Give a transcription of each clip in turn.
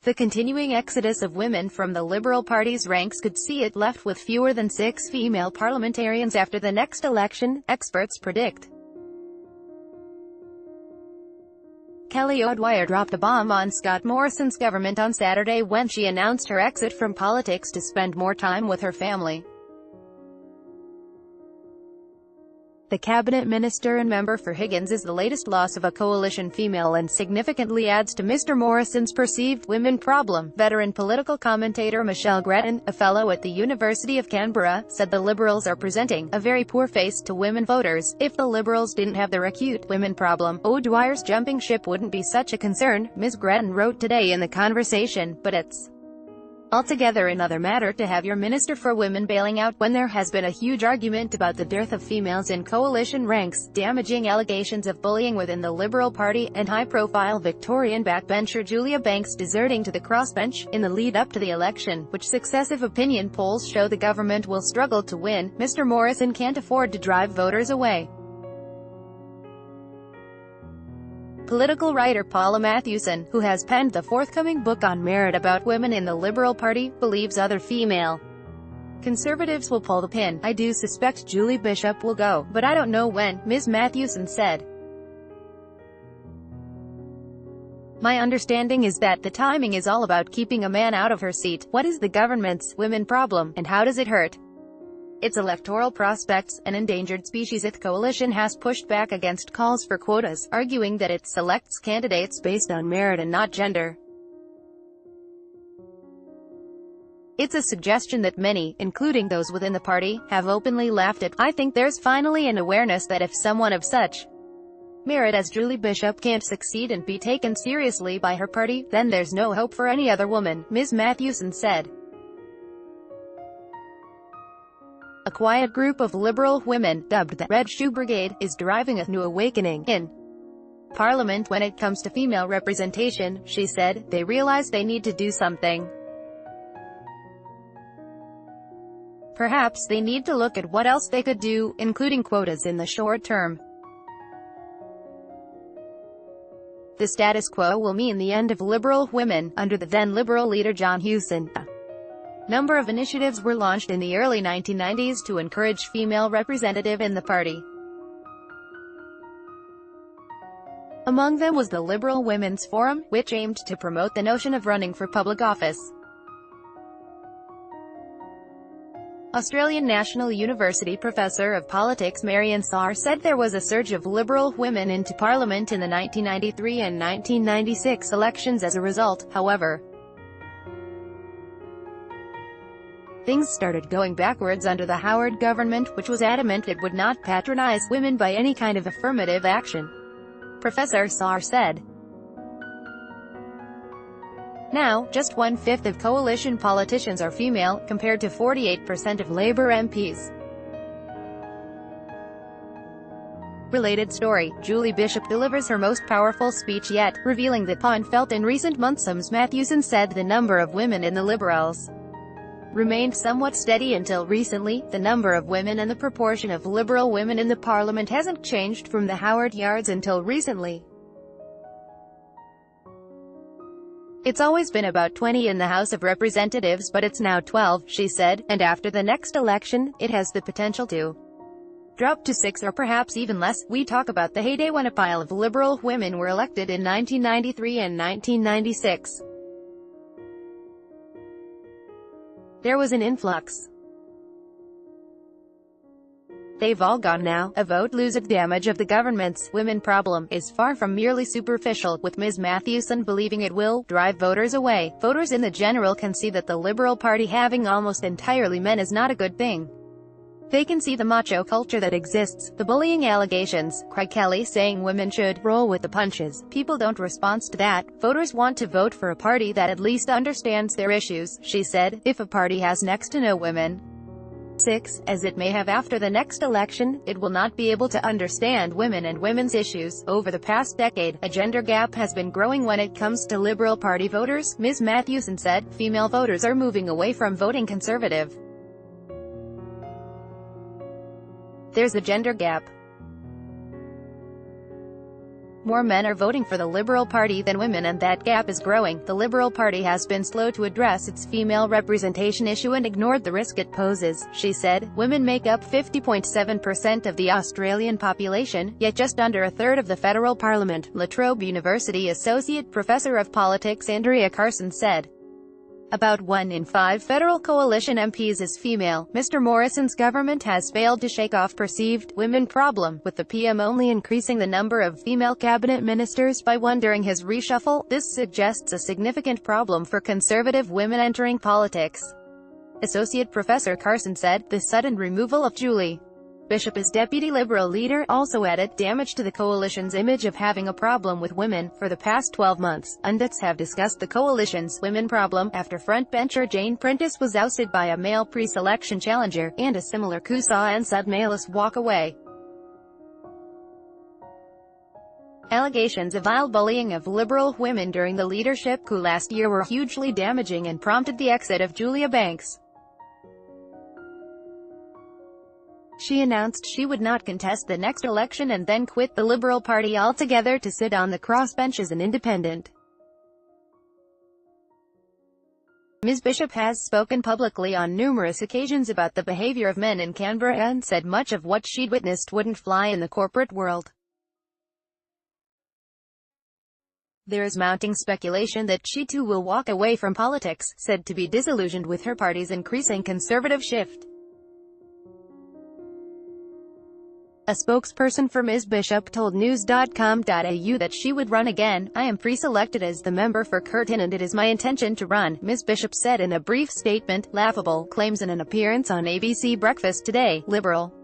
The continuing exodus of women from the Liberal Party's ranks could see it left with fewer than 6 female parliamentarians after the next election, experts predict. Kelly O'Dwyer dropped a bomb on Scott Morrison's government on Saturday when she announced her exit from politics to spend more time with her family. The cabinet minister and member for Higgins is the latest loss of a coalition female and significantly adds to Mr. Morrison's perceived women problem. Veteran political commentator Michelle Gretton, a fellow at the University of Canberra, said the Liberals are presenting a very poor face to women voters. If the Liberals didn't have their acute women problem, O'Dwyer's jumping ship wouldn't be such a concern, Ms. Gretton wrote today in The Conversation, but it's altogether another matter to have your Minister for Women bailing out when there has been a huge argument about the dearth of females in coalition ranks, damaging allegations of bullying within the Liberal Party, and high-profile Victorian backbencher Julia Banks deserting to the crossbench. In the lead-up to the election, which successive opinion polls show the government will struggle to win, Mr. Morrison can't afford to drive voters away. Political writer Paula Matthewson, who has penned the forthcoming book on merit about women in the Liberal Party, believes other female conservatives will pull the pin. I do suspect Julie Bishop will go, but I don't know when, Ms. Matthewson said. My understanding is that the timing is all about keeping a man out of her seat. What is the government's women problem, and how does it hurt its electoral prospects? An endangered species coalition has pushed back against calls for quotas, arguing that it selects candidates based on merit and not gender. It's a suggestion that many, including those within the party, have openly laughed at. I think there's finally an awareness that if someone of such merit as Julie Bishop can't succeed and be taken seriously by her party, then there's no hope for any other woman, Ms. Matthewson said. A quiet group of Liberal women, dubbed the Red Shoe Brigade, is driving a new awakening in Parliament when it comes to female representation, she said. They realize they need to do something. Perhaps they need to look at what else they could do, including quotas in the short term. The status quo will mean the end of Liberal women, under the then Liberal leader John Hewson. A number of initiatives were launched in the early 1990s to encourage female representative in the party. Among them was the Liberal Women's Forum, which aimed to promote the notion of running for public office. Australian National University professor of politics Marion Saar said there was a surge of Liberal women into Parliament in the 1993 and 1996 elections as a result. However, things started going backwards under the Howard government, which was adamant it would not patronise women by any kind of affirmative action. Professor Saar said. Now, just 1/5 of coalition politicians are female, compared to 48% of Labour MPs. Related story, Julie Bishop delivers her most powerful speech yet, revealing the pain felt in recent months. Ms. Matthewson said the number of women in the Liberals remained somewhat steady until recently. The number of women and the proportion of Liberal women in the Parliament hasn't changed from the Howard Yards until recently. It's always been about 20 in the House of Representatives, but it's now 12, she said, and after the next election, it has the potential to drop to 6 or perhaps even less. We talk about the heyday when a pile of Liberal women were elected in 1993 and 1996. There was an influx. They've all gone now. A vote lose damage of the government's women problem is far from merely superficial, with Ms. Matthewson believing it will drive voters away. Voters in the general can see that the Liberal Party having almost entirely men is not a good thing. They can see the macho culture that exists, the bullying allegations, cried Kelly, saying women should roll with the punches. People don't respond to that. Voters want to vote for a party that at least understands their issues, she said. If a party has next to no women, 6, as it may have after the next election, it will not be able to understand women and women's issues. Over the past decade, a gender gap has been growing when it comes to Liberal Party voters, Ms. Matthewson said. Female voters are moving away from voting Conservative. There's a gender gap. More men are voting for the Liberal Party than women, and that gap is growing. The Liberal Party has been slow to address its female representation issue and ignored the risk it poses, she said. Women make up 50.7% of the Australian population, yet just under a third of the federal parliament, La Trobe University Associate Professor of Politics Andrea Carson said. About 1 in 5 federal coalition MPs is female. Mr. Morrison's government has failed to shake off perceived women problem, with the PM only increasing the number of female cabinet ministers by 1 during his reshuffle. This suggests a significant problem for conservative women entering politics. Associate Professor Carson said. The sudden removal of Julie Bishop as deputy Liberal leader also added damage to the coalition's image of having a problem with women. For the past 12 months, pundits have discussed the coalition's women problem after frontbencher Jane Prentice was ousted by a male pre-selection challenger, and a similar coup saw Ansud Malis walk away. Allegations of vile bullying of Liberal women during the leadership coup last year were hugely damaging and prompted the exit of Julia Banks. She announced she would not contest the next election and then quit the Liberal Party altogether to sit on the crossbench as an independent. Ms. Bishop has spoken publicly on numerous occasions about the behavior of men in Canberra and said much of what she'd witnessed wouldn't fly in the corporate world. There is mounting speculation that she too will walk away from politics, said to be disillusioned with her party's increasing conservative shift. A spokesperson for Ms. Bishop told news.com.au that she would run again. I am pre-selected as the member for Curtin and it is my intention to run, Ms. Bishop said in a brief statement. Laughable claims in an appearance on ABC Breakfast Today. Liberal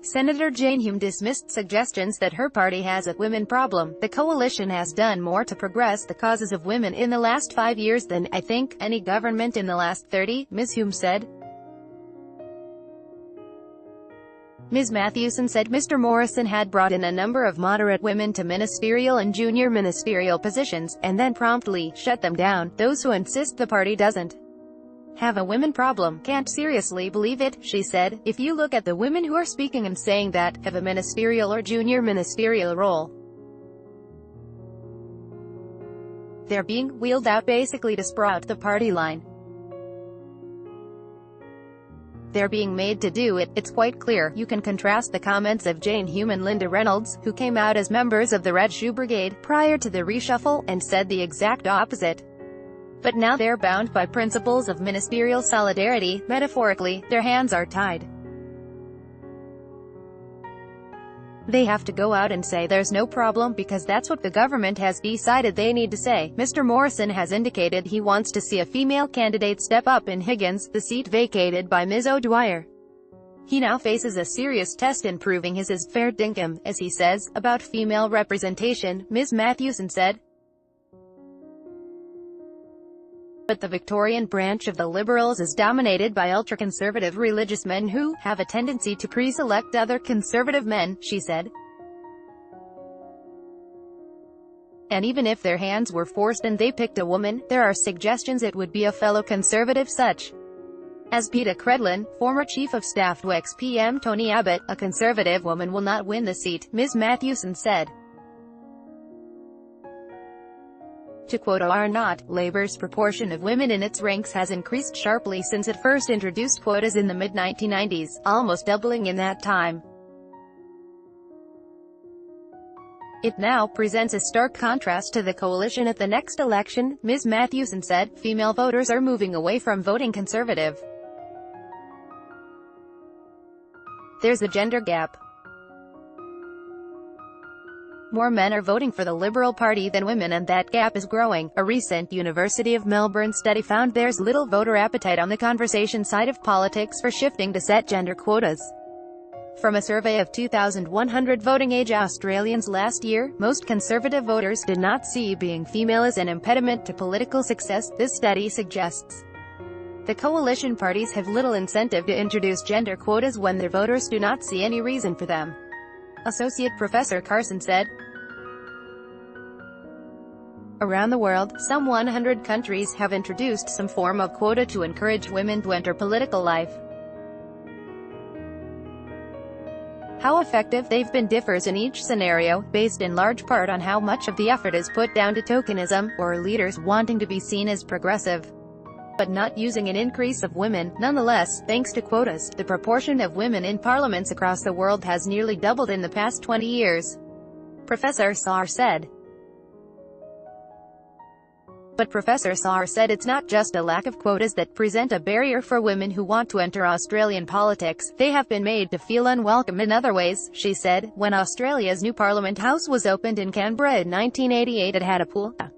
Senator Jane Hume dismissed suggestions that her party has a women problem. The coalition has done more to progress the causes of women in the last 5 years than, I think, any government in the last 30, Ms. Hume said. Ms. Mathewson said Mr. Morrison had brought in a number of moderate women to ministerial and junior ministerial positions, and then promptly shut them down. Those who insist the party doesn't have a women problem can't seriously believe it, she said. If you look at the women who are speaking and saying that, have a ministerial or junior ministerial role. They're being wheeled out basically to sprout the party line. They're being made to do it. It's quite clear. You can contrast the comments of Jane Hume and Linda Reynolds, who came out as members of the Red Shoe Brigade prior to the reshuffle, and said the exact opposite. But now they're bound by principles of ministerial solidarity. Metaphorically, their hands are tied. They have to go out and say there's no problem because that's what the government has decided they need to say. Mr. Morrison has indicated he wants to see a female candidate step up in Higgins, the seat vacated by Ms. O'Dwyer. He now faces a serious test in proving his is fair dinkum, as he says. About female representation, Ms. Mathewson said. But the Victorian branch of the Liberals is dominated by ultra-conservative religious men who have a tendency to pre-select other conservative men, she said. And even if their hands were forced and they picked a woman, there are suggestions it would be a fellow conservative such as Peter Credlin, former chief of staff to ex-PM Tony Abbott. A conservative woman will not win the seat, Ms. Mathewson said. To quote or not, Labour's proportion of women in its ranks has increased sharply since it first introduced quotas in the mid-1990s, almost doubling in that time. It now presents a stark contrast to the coalition at the next election, Ms. Mathewson said. Female voters are moving away from voting Conservative. There's a gender gap. More men are voting for the Liberal Party than women, and that gap is growing. A recent University of Melbourne study found there's little voter appetite on the conversation side of politics for shifting to set gender quotas. From a survey of 2,100 voting-age Australians last year, most Conservative voters did not see being female as an impediment to political success, this study suggests. The coalition parties have little incentive to introduce gender quotas when their voters do not see any reason for them. Associate Professor Carson said. Around the world, some 100 countries have introduced some form of quota to encourage women to enter political life. How effective they've been differs in each scenario, based in large part on how much of the effort is put down to tokenism, or leaders wanting to be seen as progressive, but not using an increase of women. Nonetheless, thanks to quotas, the proportion of women in parliaments across the world has nearly doubled in the past 20 years. Professor Saar said. But Professor Saar said it's not just a lack of quotas that present a barrier for women who want to enter Australian politics. They have been made to feel unwelcome in other ways, she said. When Australia's new Parliament House was opened in Canberra in 1988, it had a pool, a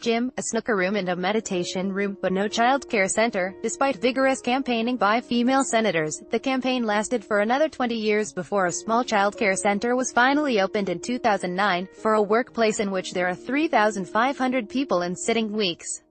gym, a snooker room and a meditation room, but no childcare centre. Despite vigorous campaigning by female senators, the campaign lasted for another 20 years before a small childcare centre was finally opened in 2009, for a workplace in which there are 3,500 people in sitting weeks.